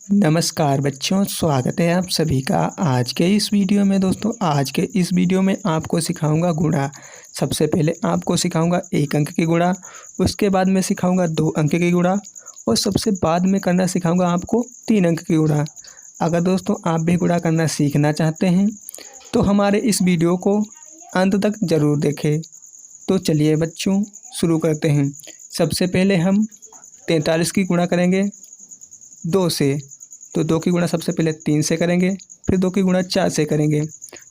नमस्कार बच्चों, स्वागत है आप सभी का आज के इस वीडियो में। दोस्तों, आज के इस वीडियो में आपको सिखाऊंगा गुणा। सबसे पहले आपको सिखाऊंगा 1 अंक की गुणा, उसके बाद में सिखाऊंगा 2 अंक की गुणा और सबसे बाद में करना सिखाऊंगा आपको 3 अंक की गुणा। अगर दोस्तों आप भी गुणा करना सीखना चाहते हैं तो हमारे इस वीडियो को अंत तक ज़रूर देखें। तो चलिए बच्चों शुरू करते हैं। सबसे पहले हम 43 की गुणा करेंगे 2 से। तो 2 की गुणा सबसे पहले 3 से करेंगे, फिर 2 की गुणा 4 से करेंगे।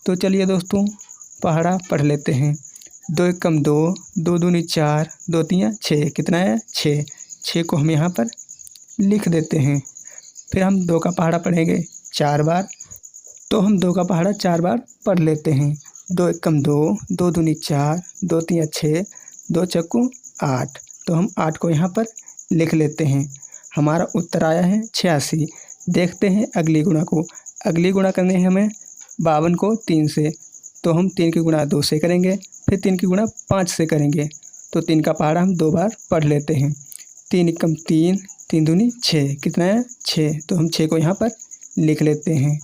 तो चलिए दोस्तों पहाड़ा पढ़ लेते हैं। 2 एकम 2, 2 दूनी 4, 2 तियाँ 6। कितना है? 6। 6 को हम यहाँ पर लिख देते हैं। फिर हम 2 का पहाड़ा पढ़ेंगे 4 बार। तो हम 2 का पहाड़ा 4 बार पढ़ लेते हैं। 2 एकम 2, 2 दूनी 4, 2 तियाँ 6, 2 चक्कू 8। तो हम 8 को यहाँ पर लिख लेते हैं। हमारा उत्तर आया है 86। देखते हैं अगली गुणा को। अगली गुणा करनी है हमें 52 को 3 से। तो हम 3 की गुणा 2 से करेंगे, फिर 3 की गुणा 5 से करेंगे। तो 3 का पहाड़ा हम 2 बार पढ़ लेते हैं। 3 एकम 3, 3 दूनी 6। कितना है? 6। तो हम 6 को यहाँ पर लिख लेते हैं।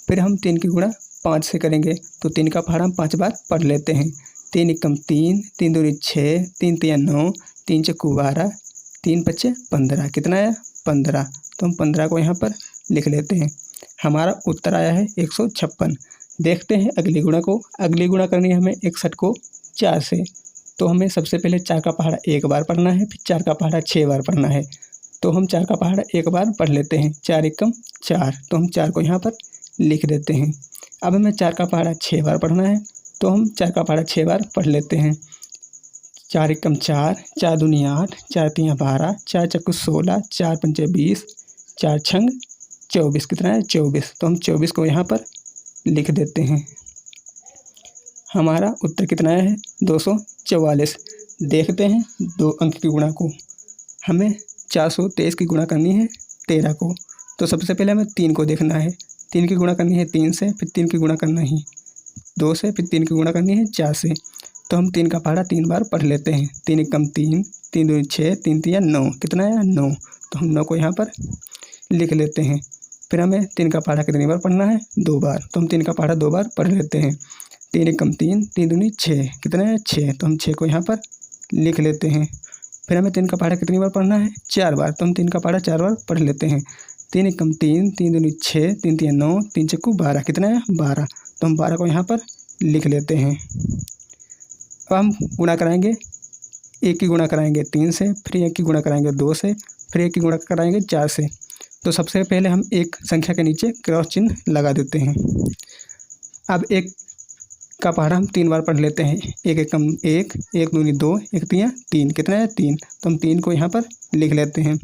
फिर हम 3 की गुणा 5 से करेंगे। तो 3 का पहाड़ा हम 5 बार पढ़ लेते हैं। 3 एकम 3, 3 दूनी 6, 3 तियाँ 9, 3 चक्कू 12, 3 पच्चे 15। कितना है? 15। तो हम 15 को यहाँ पर लिख लेते हैं। हमारा उत्तर आया है 156। देखते हैं अगली गुणा को। अगली गुणा करनी है हमें 61 को 4 से। तो हमें सबसे पहले 4 का पहाड़ा 1 बार पढ़ना है, फिर 4 का पहाड़ा 6 बार पढ़ना है। तो हम 4 का पहाड़ा 1 बार पढ़ लेते हैं। 4 एकम 4। तो हम 4 को यहाँ पर लिख देते हैं। अब हमें 4 का पहाड़ा 6 बार पढ़ना है। तो हम 4 का पहाड़ा 6 बार पढ़ लेते हैं। 4 एकम 4, 4 दूनी 8, 4 तियाँ 12, 4 चक्कू 16, 4 पंचे 20, 4 छंग 24। कितना है? 24। तो हम 24 को यहाँ पर लिख देते हैं। हमारा उत्तर कितना है? 244। देखते हैं 2 अंक की गुणा को। हमें 423 की गुणा करनी है 13 को। तो सबसे पहले हमें 3 को देखना है। 3 की गुणा करनी है 3 से, फिर 3 की गुणा करना है 2 से, फिर 3 की गुणा करनी है 4 से। तो हम 3 का पहाड़ा 3 बार पढ़ लेते हैं। 3 एकम 3, 3 दूनी 6, 3 तियाँ 9। कितना है? 9। तो हम 9 को यहाँ पर लिख लेते हैं। फिर हमें 3 का पहाड़ा कितनी बार पढ़ना है? 2 बार। तो हम 3 का पहाड़ा 2 बार पढ़ लेते हैं। 3 एकम 3, 3 दूनी 6। कितना है? 6। तो हम 6 को यहाँ पर लिख लेते हैं। फिर हमें 3 का पहाड़ा कितनी बार पढ़ना है? 4 बार। तो हम 3 का पहाड़ा 4 बार पढ़ लेते हैं। 3 एकम 3, 3 दूनी 6, 3 तियाँ 9, 3 चक्कू 12। कितना है? 12। तो हम 12 को यहाँ पर लिख लेते हैं। अब हम गुणा कराएंगे। 1 की गुणा कराएंगे 3 से, फिर 1 की गुणा कराएंगे 2 से, फिर 1 की गुणा कराएंगे 4 से। तो सबसे पहले हम एक संख्या के नीचे क्रॉस चिन्ह लगा देते हैं। अब 1 का पहाड़ा हम 3 बार पढ़ लेते हैं। 1 एकम 1, 1 दूनी 2, 1 तियाँ 3। कितना है? 3। तो हम 3 को यहाँ पर लिख लेते हैं।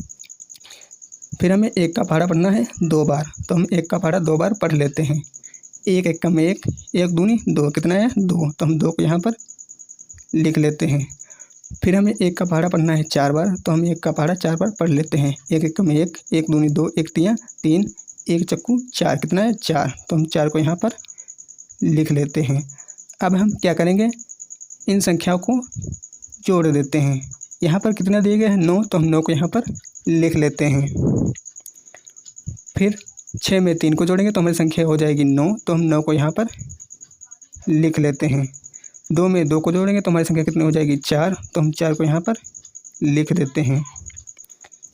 फिर हमें 1 का पहाड़ा पढ़ना है 2 बार। तो हम 1 का पहाड़ा 2 बार पढ़ लेते हैं। 1 एकम 1, 1 दूनी 2। कितना है? 2। तो हम 2 को यहाँ पर लिख लेते हैं। फिर हमें 1 का पहाड़ा पढ़ना है 4 बार। तो हम 1 का पहाड़ा 4 बार पढ़ लेते हैं। 1 एकम 1, 1 दूनी 2, 1 तियाँ 3, 1 चक्कू 4। कितना है? 4। तो हम 4 को यहाँ पर लिख लेते हैं। अब हम क्या करेंगे? इन संख्याओं को जोड़ देते हैं। यहाँ पर कितना दिए गए हैं? 9। तो हम 9 को यहाँ पर लिख लेते हैं। फिर 6 में 3 को जोड़ेंगे तो हमारी संख्या हो जाएगी 9। तो हम 9 को यहाँ पर लिख लेते हैं। 2 में 2 को जोड़ेंगे तो हमारी संख्या कितनी हो जाएगी? 4। तो हम 4 को यहाँ पर लिख देते हैं।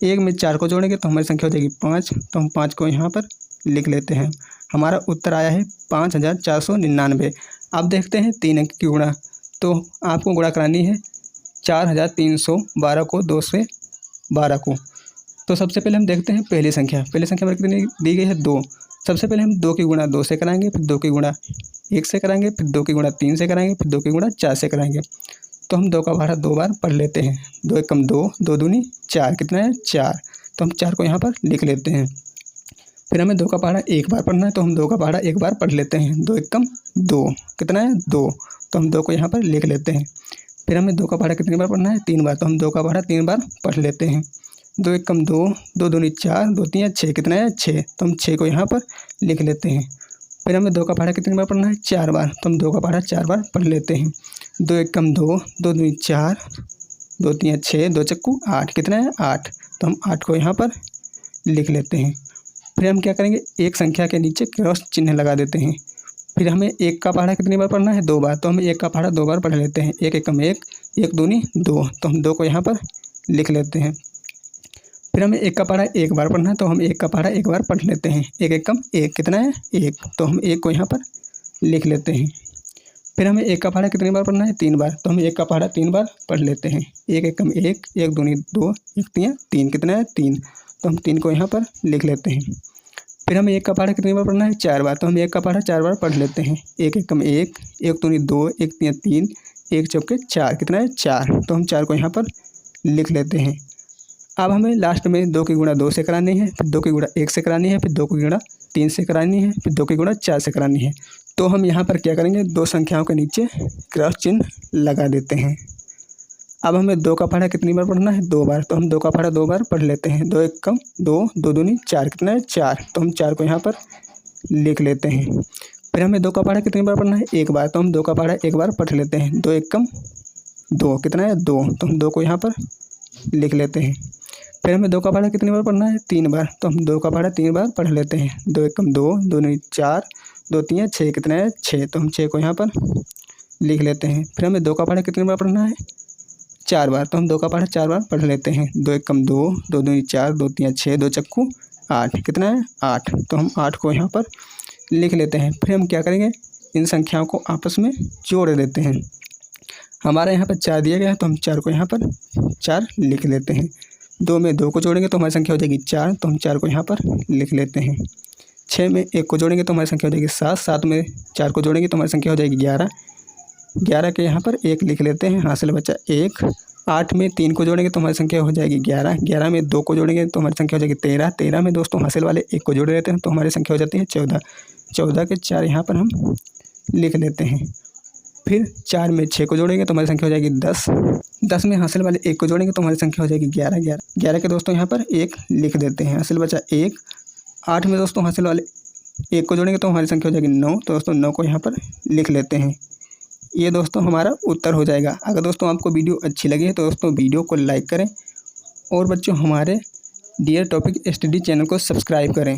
1 में 4 को जोड़ेंगे तो हमारी संख्या हो जाएगी 5। तो हम 5 को यहाँ पर लिख लेते हैं। हमारा उत्तर आया है 5499। अब देखते हैं 3 अंक की गुणा। तो आपको गुणा करानी है 4312 को 2 से 12 को। तो सबसे पहले हम देखते हैं पहली संख्या हमारी कितनी दी गई है? 2। सबसे पहले हम 2 की गुणा 2 से कराएंगे, फिर 2 की गुणा 1 से कराएंगे, फिर 2 की गुणा 3 से कराएंगे, फिर 2 की गुणा 4 से कराएंगे। तो हम 2 का पहाड़ा 2 बार पढ़ लेते हैं। 2 एकम 2, 2 दूनी 4। कितना है? 4। तो हम 4 को यहाँ पर लिख लेते हैं। फिर हमें 2 का पहाड़ा 1 बार पढ़ना है। तो हम 2 का पहाड़ा 1 बार पढ़ लेते हैं। 2 एकम 2। कितना है? 2। तो हम 2 को यहाँ पर लिख लेते हैं। फिर हमें 2 का पहाड़ा कितनी बार पढ़ना है? 3 बार। तो हम 2 का पहाड़ा 3 बार पढ़ लेते हैं। 2 एकम 2, 2 दूनी 4, 2 तियाँ 6। कितना है? 6। तो हम 6 को यहाँ पर लिख लेते हैं। फिर हमें 2 का पहाड़ा कितनी बार पढ़ना है? 4 बार। तो हम 2 का पहाड़ा 4 बार पढ़ लेते हैं। 2 एकम 2, 2 दूनी 4, 2 तियाँ 6, 2 चक्कू 8। कितना है? 8। तो हम 8 को यहाँ पर लिख लेते हैं। फिर हम क्या करेंगे, एक संख्या के नीचे क्रॉस चिन्ह लगा देते हैं। फिर हमें 1 का पहाड़ा कितनी बार पढ़ना है, 2 बार, तो हम 1 का पहाड़ा 2 बार पढ़ लेते हैं। 1 एकम 1, 1 दूनी 2, तो हम 2 को यहाँ पर लिख लेते हैं। फिर हमें 1 का पहाड़ा 1 बार पढ़ना है, तो हम 1 का पहाड़ा 1 बार पढ़ लेते हैं। 1 एकम 1 कितना है, 1, तो हम 1 को यहाँ पर लिख लेते हैं। फिर हमें 1 का पहाड़ा कितनी बार पढ़ना है, 3 बार, तो हम 1 का पहाड़ा 3 बार पढ़ लेते हैं। 1 एकम 1, 1 दूनी 2, 1 तियाँ 3, कितना है 3, तो हम 3 को यहाँ पर लिख लेते हैं। फिर हमें 1 का पहाड़ा कितनी बार पढ़ना है, 4 बार, तो हम 1 का पहाड़ा 4 बार पढ़ लेते हैं। 1 एकम 1, 1 दूनी 2, 1 तियाँ 3, 1 चौके 4, कितना है 4, तो हम 4 को यहाँ पर लिख लेते हैं। अब हमें लास्ट में 2 की गुणा 2 से करानी है, फिर 2 की गुणा 1 से करानी है, फिर 2 की गुणा 3 से करानी है, फिर 2 की गुणा 4 से करानी है। तो हम यहाँ पर क्या करेंगे, 2 संख्याओं के नीचे क्रॉस चिन्ह लगा देते हैं। अब हमें 2 का पहाड़ा कितनी बार पढ़ना है, 2 बार, तो हम 2 का पहाड़ा 2 बार पढ़ लेते हैं। 2 एकम 2, 2 दूनी 4, कितना है 4, तो हम 4 को यहाँ पर लिख लेते हैं। फिर हमें 2 का पहाड़ा कितनी बार पढ़ना है, 1 बार, तो हम 2 का पहाड़ा 1 बार पढ़ लेते हैं। 2 एकम 2, कितना है 2, तो हम 2 को यहाँ पर लिख लेते हैं। फिर हमें 2 का पहाड़ा कितनी बार पढ़ना है, 3 बार, तो हम 2 का पहाड़ा 3 बार पढ़ लेते हैं। 2 एकम 2, 2 दूनी 4, 2 तियाँ 6, कितना है 6, तो हम 6 को यहाँ पर लिख लेते हैं। फिर हमें 2 का पहाड़ा कितनी बार पढ़ना है, 4 बार, तो हम 2 का पहाड़ा 4 बार पढ़ लेते हैं। 2 एकम 2, 2 दूनी 4, 2 तियाँ 6, 2 चक्कू 8, कितना है 8, तो हम 8 को यहाँ पर लिख लेते हैं। फिर हम क्या करेंगे, इन संख्याओं को आपस में जोड़ देते हैं। हमारे यहाँ पर 4 दिया गया है, तो हम 4 को यहाँ पर 4 लिख लेते हैं। 2 में 2 को जोड़ेंगे तो हमारी संख्या हो जाएगी 4, तो हम 4 को यहाँ पर लिख लेते हैं। 6 में 1 को जोड़ेंगे तो हमारी संख्या हो जाएगी 7, 7 में 4 को जोड़ेंगे तो हमारी संख्या हो जाएगी 11, 11 के यहाँ पर 1 लिख लेते हैं, हासिल बचा 1। 8 में 3 को जोड़ेंगे तो हमारी संख्या हो जाएगी 11, 11 में 2 को जोड़ेंगे तो हमारी संख्या हो जाएगी 13, 13 में दोस्तों हासिल वाले 1 को जोड़ लेते हैं तो हमारी संख्या हो जाती है 14, 14 के 4 यहाँ पर हम लिख लेते हैं। फिर 4 में 6 को जोड़ेंगे तो हमारी संख्या हो जाएगी 10, 10 में हासिल वाले 1 को जोड़ेंगे तो हमारी संख्या हो जाएगी 11, 11, 11 के दोस्तों यहाँ पर 1 लिख देते हैं, हासिल बचा 1। 8 में दोस्तों हासिल वाले 1 को जोड़ेंगे तो हमारी संख्या हो जाएगी 9, तो दोस्तों 9 को यहाँ पर लिख लेते हैं। ये दोस्तों हमारा उत्तर हो जाएगा। अगर दोस्तों आपको वीडियो अच्छी लगी है तो दोस्तों वीडियो को लाइक करें और बच्चों हमारे डियर टॉपिक स्टडी चैनल को सब्सक्राइब करें।